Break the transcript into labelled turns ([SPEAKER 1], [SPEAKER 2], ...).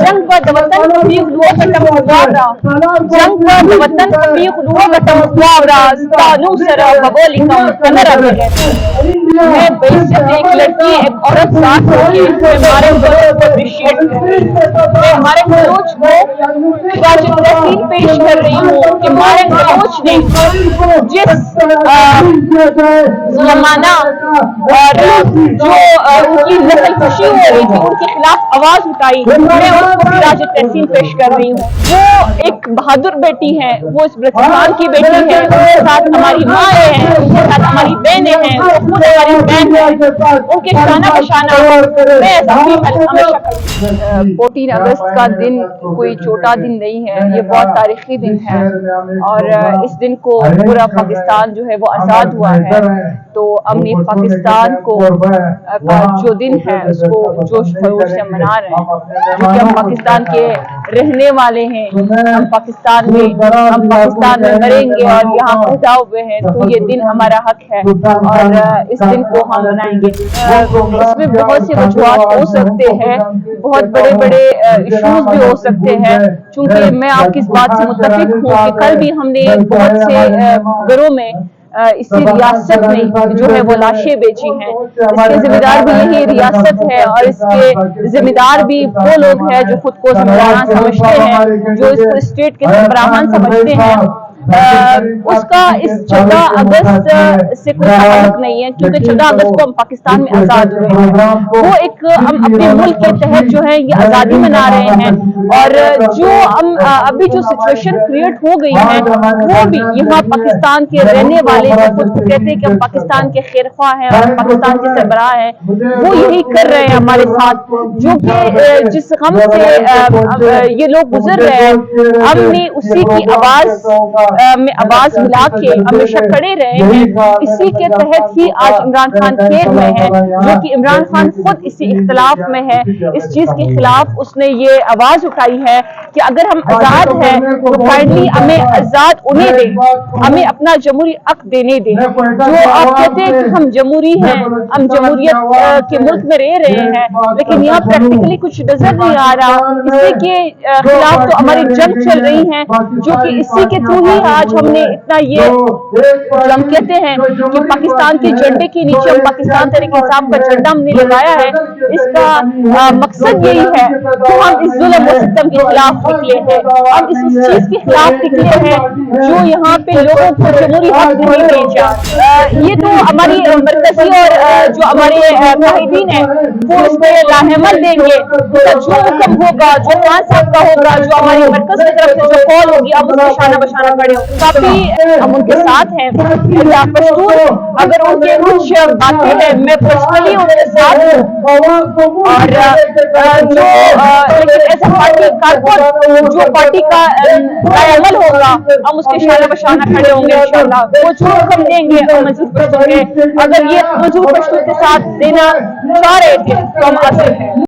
[SPEAKER 1] جنگ پر وطن في قلوبكم ثوابا جنگ پر وطن في قلوبكم ثوابا ستانو سرا بقولكم تنرى میں بےعزت ایک لڑکی ایک عورت ساتھ ہو کے ہمارے ملوچ کو اپریشیٹ کر رہی ہوں، میں ہمارے ملوچ کو خراج تحسین پیش کر رہی ہوں کہ ہمارے ملوچ نے جس ظلمانہ اور جو ان کی نسل کشی ہو رہی تھی ان کے خلاف آواز اٹھائی، میں اس کو خراج تحسین پیش کر رہی ہوں۔ وہ ایک بہادر بیٹی ہے، وہ اس بلوچستان کی بیٹی ہے، ان کے ساتھ ہماری مائیں ہیں، ان کے ساتھ ہماری بہنیں ہیں، خود ہماری بہن ہے، ان کے شانہ بشانہ میں ایسا ہمیشہ کروں۔ 14 اگست کا دن کوئی چھوٹا دن نہیں ہے، یہ بہت تاریخی دن ہے اور اس دن کو پورا پاکستان جو ہے وہ آزاد ہوا ہے، تو امن پاکستان کو کا جو دن ہے اس کو جوش خروش سے منا رہے ہیں، کیونکہ ہم پاکستان کے رہنے والے ہیں، ہم پاکستان میں مریں گے اور یہاں پیدا ہوئے ہیں، تو یہ دن ہمارا حق ہے اور اس دن کو ہم منائیں گے۔ اس میں بہت سے وجوہات ہو سکتے ہیں، بہت بڑے بڑے ایشوز بھی ہو سکتے ہیں، چونکہ میں آپ کی اس بات سے متفق ہوں کہ کل بھی ہم نے بہت سے گھروں میں اسی ریاست میں جو ہے وہ لاشیں بیچی ہیں، اس کے ذمہ دار بھی یہی ریاست ہے اور اس کے ذمہ دار بھی وہ لوگ ہیں جو خود کو ذمہ داران سمجھتے ہیں، جو اس کو اسٹیٹ کے سربراہان سمجھتے ہیں۔ اس کا اس 14 اگست سے کوئی تعلق نہیں ہے، کیونکہ 14 اگست کو ہم پاکستان میں آزاد ہوئے ہیں، وہ ایک ہم اپنے ملک کے تحت جو ہے یہ آزادی منا رہے ہیں اور جو ہم ابھی جو سچویشن کریٹ ہو گئی ہے وہ بھی یہاں پاکستان کے رہنے والے جو خود کو کہتے ہیں کہ ہم پاکستان کے خیر خواہ ہیں اور پاکستان کے سربراہ ہیں، وہ یہی کر رہے ہیں ہمارے ساتھ، جو کہ جس غم سے یہ لوگ گزر رہے ہیں، ہم نے اسی کی آواز میں آواز ملا کے ہمیشہ کھڑے رہے ہیں۔ اسی کے تحت ہی آج عمران خان کھیت میں ہے، جو کہ عمران خان خود اسی اختلاف میں ہے، اس چیز کے خلاف اس نے یہ آواز اٹھائی ہے کہ اگر ہم آزاد ہیں تو کائنڈلی ہمیں آزاد ہونے دیں، ہمیں اپنا جمہوری حق دینے دیں۔ جو آپ کہتے ہیں کہ ہم جمہوری ہیں، ہم جمہوریت کے ملک میں رہ رہے ہیں، لیکن یہاں پریکٹیکلی کچھ نظر نہیں آ رہا، اسی کے خلاف تو ہماری جنگ چل رہی ہے، جو کہ اسی کے تھرو ہی آج ہم نے اتنا یہ جو ہم کہتے ہیں کہ پاکستان کے جھنڈے کے نیچے ہم پاکستان تحریک انصاف کا جھنڈا ہم نے لگایا ہے، اس کا مقصد یہی ہے کہ ہم اس ظلم و ستم کے خلاف نکلے ہیں، ہم اس چیز کے خلاف نکلے ہیں جو یہاں پہ لوگوں کو جمہوری حق نہیں بھیجا۔ یہ تو ہماری مرکزی اور جو ہمارے قائدین ہیں وہ اس پہ لاہمل دیں گے، جو حکم ہوگا، جو خان صاحب کا ہوگا، جو ہماری مرکز کی طرف سے جو کال ہوگی ہم اس کے شانہ بشانہ کھڑے ہوں، کافی ہم ان کے ساتھ ہیں۔ پشتون اگر ان کے کچھ باتیں ہیں میں پرسنلی ان کے ساتھ ہوں، اور جو لیکن ایسا پارٹی کارکن جو پارٹی کا عمل ہوگا ہم اس کے شانہ بشانہ کھڑے ہوں گے انشاءاللہ، وہ جو حکم دیں گے ہم منظور پشتون کے، اگر یہ منظور پشتون کے ساتھ دینا چاہ رہے تھے تو ہم حاضر ہیں۔